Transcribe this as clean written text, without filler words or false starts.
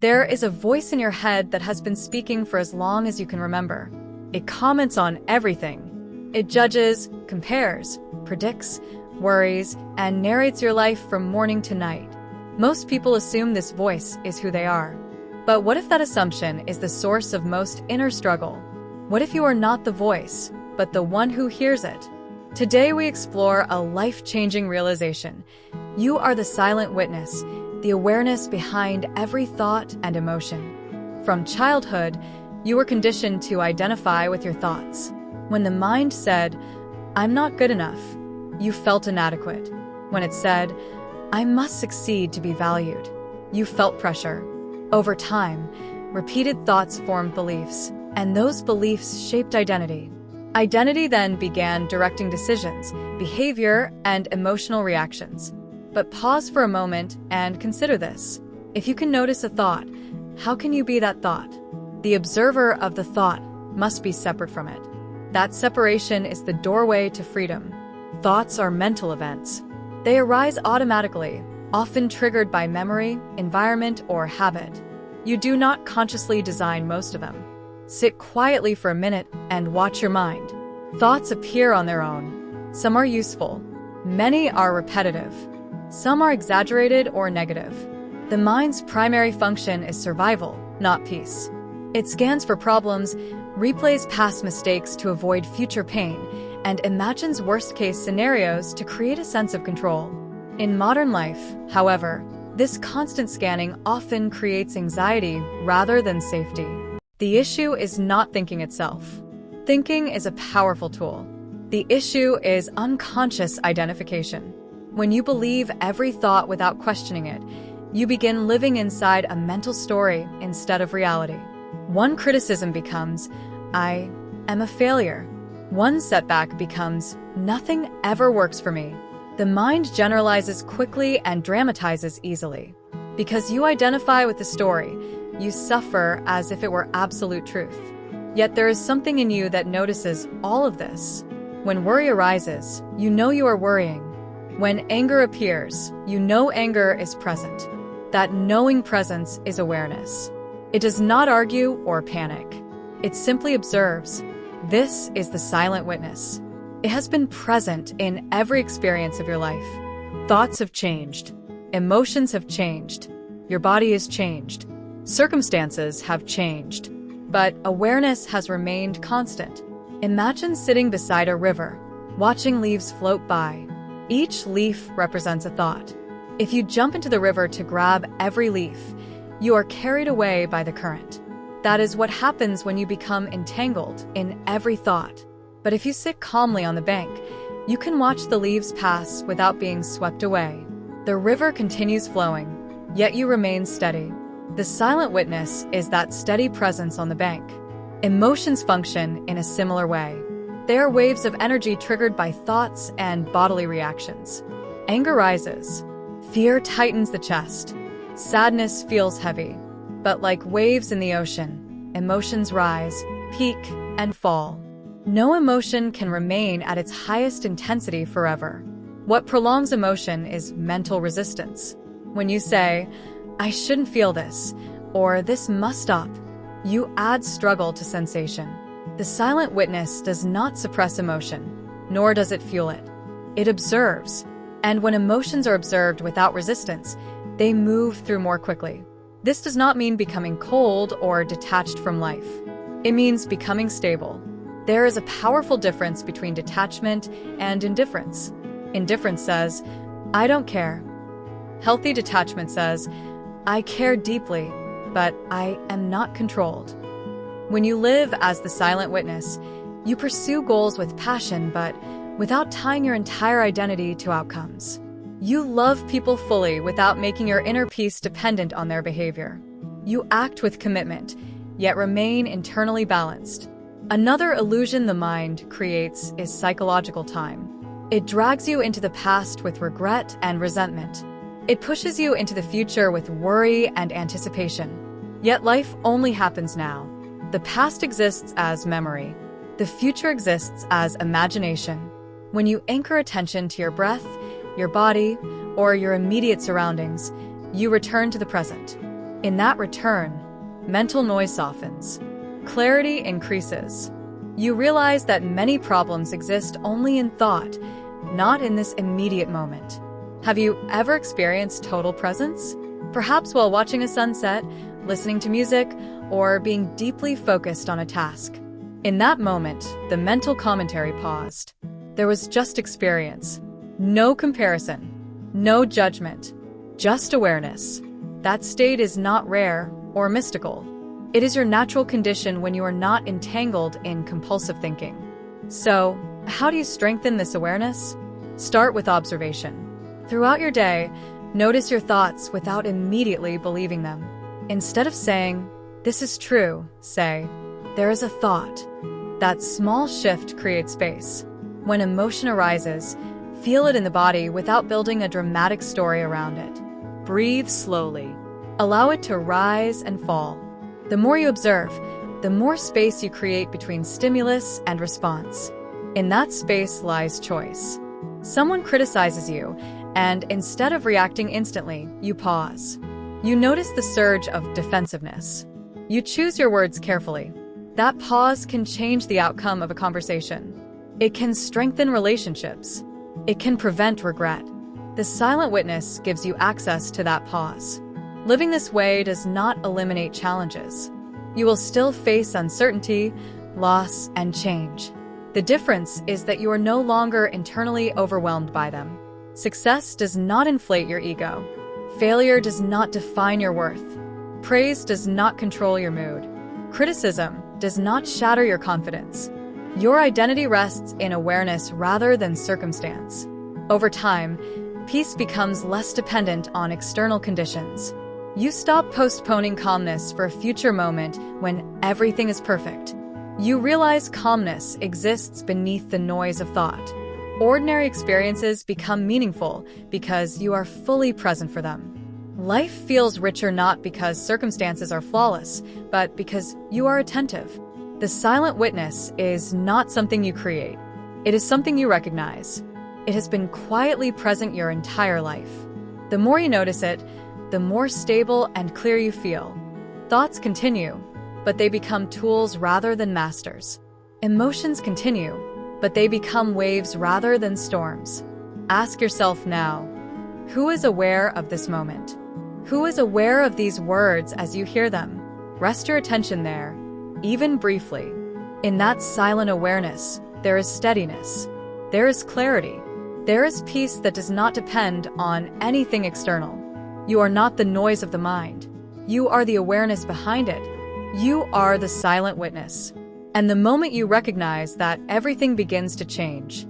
There is a voice in your head that has been speaking for as long as you can remember. It comments on everything. It judges, compares, predicts, worries, and narrates your life from morning to night. Most people assume this voice is who they are. But what if that assumption is the source of most inner struggle? What if you are not the voice, but the one who hears it? Today we explore a life-changing realization. You are the silent witness, the awareness behind every thought and emotion. From childhood, you were conditioned to identify with your thoughts. When the mind said, "I'm not good enough," you felt inadequate. When it said, "I must succeed to be valued," you felt pressure. Over time, repeated thoughts formed beliefs, and those beliefs shaped identity. Identity then began directing decisions, behavior, and emotional reactions. But pause for a moment and consider this. If you can notice a thought, how can you be that thought? The observer of the thought must be separate from it. That separation is the doorway to freedom. Thoughts are mental events. They arise automatically, often triggered by memory, environment, or habit. You do not consciously design most of them. Sit quietly for a minute and watch your mind. Thoughts appear on their own. Some are useful. Many are repetitive. Some are exaggerated or negative. The mind's primary function is survival, not peace. It scans for problems, replays past mistakes to avoid future pain, and imagines worst-case scenarios to create a sense of control. In modern life, however, this constant scanning often creates anxiety rather than safety. The issue is not thinking itself. Thinking is a powerful tool. The issue is unconscious identification. When you believe every thought without questioning it, you begin living inside a mental story instead of reality. One criticism becomes, "I am a failure." One setback becomes, "Nothing ever works for me." The mind generalizes quickly and dramatizes easily. Because you identify with the story, you suffer as if it were absolute truth. Yet there is something in you that notices all of this. When worry arises, you know you are worrying. When anger appears, you know anger is present. That knowing presence is awareness. It does not argue or panic. It simply observes. This is the silent witness. It has been present in every experience of your life. Thoughts have changed. Emotions have changed. Your body has changed. Circumstances have changed. But awareness has remained constant. Imagine sitting beside a river, watching leaves float by. Each leaf represents a thought. If you jump into the river to grab every leaf, you are carried away by the current. That is what happens when you become entangled in every thought. But if you sit calmly on the bank, you can watch the leaves pass without being swept away. The river continues flowing, yet you remain steady. The silent witness is that steady presence on the bank. Emotions function in a similar way. They are waves of energy triggered by thoughts and bodily reactions. Anger rises. Fear tightens the chest. Sadness feels heavy. But like waves in the ocean, emotions rise, peak, and fall. No emotion can remain at its highest intensity forever. What prolongs emotion is mental resistance. When you say, "I shouldn't feel this," or "this must stop," you add struggle to sensation. The silent witness does not suppress emotion, nor does it fuel it. It observes, and when emotions are observed without resistance, they move through more quickly. This does not mean becoming cold or detached from life. It means becoming stable. There is a powerful difference between detachment and indifference. Indifference says, "I don't care." Healthy detachment says, "I care deeply, but I am not controlled." When you live as the silent witness, you pursue goals with passion, but without tying your entire identity to outcomes. You love people fully without making your inner peace dependent on their behavior. You act with commitment, yet remain internally balanced. Another illusion the mind creates is psychological time. It drags you into the past with regret and resentment. It pushes you into the future with worry and anticipation. Yet life only happens now. The past exists as memory. The future exists as imagination. When you anchor attention to your breath, your body, or your immediate surroundings, you return to the present. In that return, mental noise softens. Clarity increases. You realize that many problems exist only in thought, not in this immediate moment. Have you ever experienced total presence? Perhaps while watching a sunset, listening to music, or being deeply focused on a task. In that moment, the mental commentary paused. There was just experience. No comparison. No judgment. Just awareness. That state is not rare or mystical. It is your natural condition when you are not entangled in compulsive thinking. So, how do you strengthen this awareness? Start with observation. Throughout your day, notice your thoughts without immediately believing them. Instead of saying, "This is true," say, "There is a thought." That small shift creates space. When emotion arises, feel it in the body without building a dramatic story around it. Breathe slowly. Allow it to rise and fall. The more you observe, the more space you create between stimulus and response. In that space lies choice. Someone criticizes you, and instead of reacting instantly, you pause. You notice the surge of defensiveness. You choose your words carefully. That pause can change the outcome of a conversation. It can strengthen relationships. It can prevent regret. The silent witness gives you access to that pause. Living this way does not eliminate challenges. You will still face uncertainty, loss, and change. The difference is that you are no longer internally overwhelmed by them. Success does not inflate your ego. Failure does not define your worth. Praise does not control your mood. Criticism does not shatter your confidence. Your identity rests in awareness rather than circumstance. Over time, peace becomes less dependent on external conditions. You stop postponing calmness for a future moment when everything is perfect. You realize calmness exists beneath the noise of thought. Ordinary experiences become meaningful because you are fully present for them. Life feels richer not because circumstances are flawless, but because you are attentive. The silent witness is not something you create. It is something you recognize. It has been quietly present your entire life. The more you notice it, the more stable and clear you feel. Thoughts continue, but they become tools rather than masters. Emotions continue, but they become waves rather than storms. Ask yourself now, who is aware of this moment? Who is aware of these words as you hear them? Rest your attention there, even briefly. In that silent awareness, there is steadiness. There is clarity. There is peace that does not depend on anything external. You are not the noise of the mind. You are the awareness behind it. You are the silent witness. And the moment you recognize that, everything begins to change.